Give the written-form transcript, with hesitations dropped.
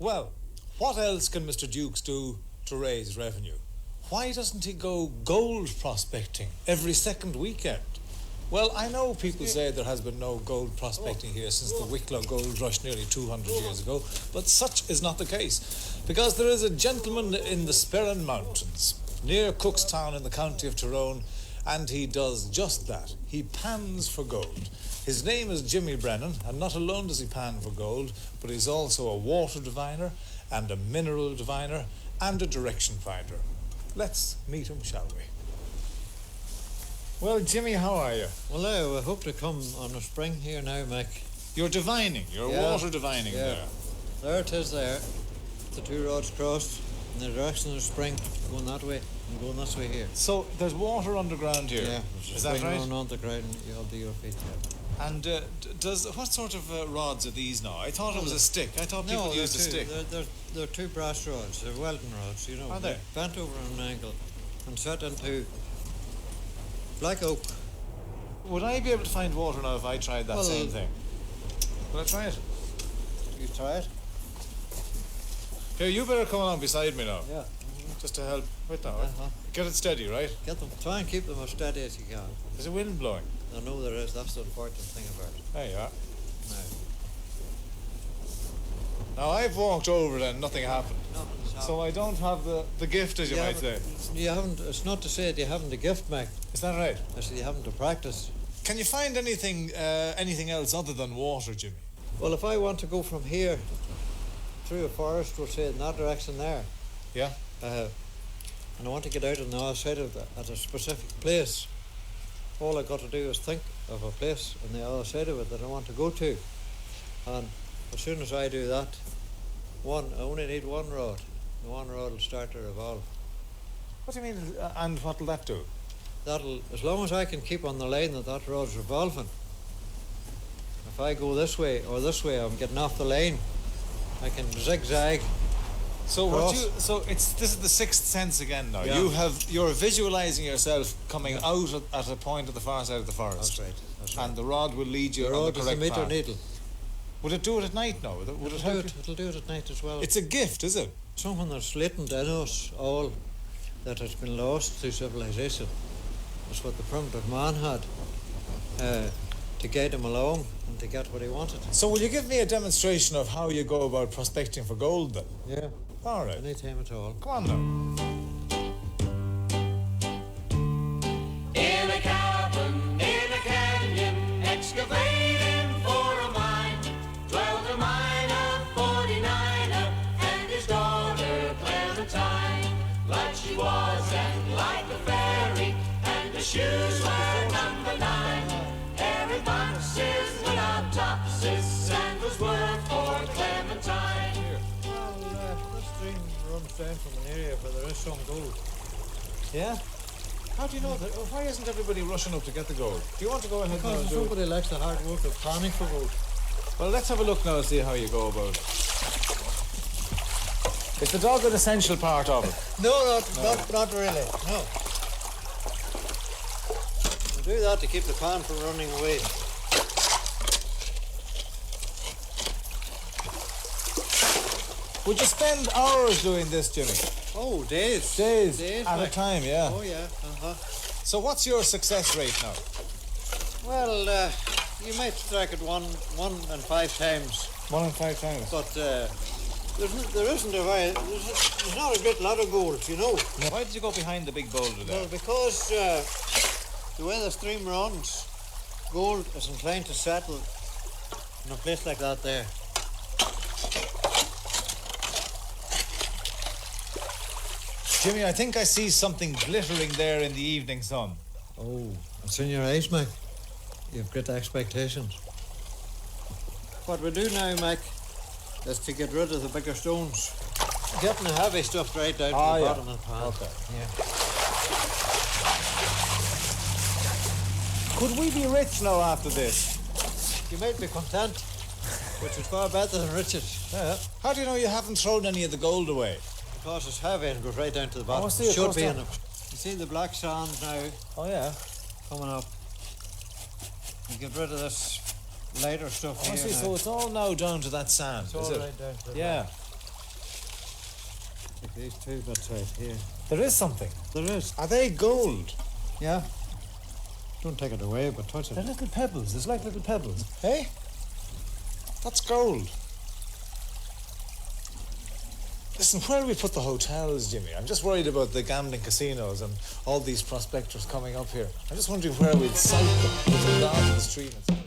Well, what else can Mr. Dukes do to raise revenue? Why doesn't he go gold prospecting every second weekend? Well, I know people say there has been no gold prospecting here since the Wicklow gold rush nearly 200 years ago, but such is not the case, because there is a gentleman in the Sperrin Mountains, near Cookstown in the County of Tyrone, and he does just that. He pans for gold. His name is Jimmy Brennan, and not alone does he pan for gold, but he's also a water diviner and a mineral diviner and a direction finder. Let's meet him, shall we? Well, Jimmy, how are you? Well, I hope to come on the spring here now, Mick. You're divining. You're water divining there. There it is there. The two roads crossed in the direction of the spring, going that way and going this way here. So there's water underground here? Yeah. Is that right? On the ground, you'll do your feet there. And what sort of rods are these now? I thought it was a stick. I thought people used a stick. They're two brass rods. They're welding rods, you know. Are they? Bent over on an angle and set into black oak. Would I be able to find water now if I tried that same thing? Will I try it? You try it? Here, you better come along beside me now. Yeah. Just to help with that. Get it steady, right? Get them. Try and keep them as steady as you can. There's a wind blowing. I know there is. That's the important thing about it. There you are. Now I've walked over it and nothing happened. So I don't have the gift, as you might say. You haven't. It's not to say that you haven't the gift, Mac. Is that right? I said you haven't the practice. Can you find anything else other than water, Jimmy? Well, if I want to go from here through a forest, we'll say in that direction there. Yeah. And I want to get out on the other side of at a specific place. All I got to do is think of a place on the other side of it that I want to go to. And as soon as I do that, I only need one rod. The one rod will start to revolve. What do you mean, and what will that do? As long as I can keep on the line that rod's revolving. If I go this way or this way, I'm getting off the line. I can zigzag. So this is the sixth sense again now. Yeah. You're visualizing yourself coming out at a point at the far side of the forest. That's right. And the rod will lead you on the correct path. The rod is a meter needle. Would it do it at night now? It'll do it at night as well. It's a gift, is it? Something that's latent in us all that has been lost through civilization. That's what the primitive man had to guide him along and to get what he wanted. So will you give me a demonstration of how you go about prospecting for gold then? Yeah. All right. Any time at all. Come on now. In a cabin, in a canyon, excavating for a mine, dwelt a miner, 49er, and his daughter Clementine. Like she was and like a fairy, and the shoes were number 9. Every boxes without topses, sandals were for Clementine. This stream runs down from an area where there is some gold. Yeah? How do you know that? Why isn't everybody rushing up to get the gold? Do you want to go ahead Because and do it? somebody likes the hard work of panning for gold. Well, let's have a look now and see how you go about it. Is the dog an essential part of it? No, not really. No. We do that to keep the pan from running away. Would you spend hours doing this, Jimmy? Oh, days. Days at a time, yeah. Oh, yeah. So what's your success rate now? Well, you might strike it one and 5 times. 1 in 5 times. But there's not a great lot of gold, you know. Why did you go behind the big boulder there? Well, because the way the stream runs, gold is inclined to settle in a place like that there. Jimmy, I think I see something glittering there in the evening sun. Oh, it's in your eyes, Mike. You have great expectations. What we do now, Mike, is to get rid of the bigger stones. Getting the heavy stuff right down to the bottom of the pan. Okay. Yeah. Could we be rich now after this? You might be content, which is far better than riches. Yeah. How do you know you haven't thrown any of the gold away? Because it's heavy and goes right down to the bottom. see It it should goes be down. in it. You see the black sand now Oh, yeah. coming up. You get rid of this lighter stuff I here see. now. So it's all now down to that sand, It's all is it? right down to the Yeah. bottom. Like these two bits right here. There is something. There is. Are they gold? Yeah. Don't take it away, but touch it. They're little pebbles. It's like little pebbles. Hey? That's gold. Listen, where do we put the hotels, Jimmy? I'm just worried about the gambling casinos and all these prospectors coming up here. I'm just wondering where we'd site them. If we go out to the street and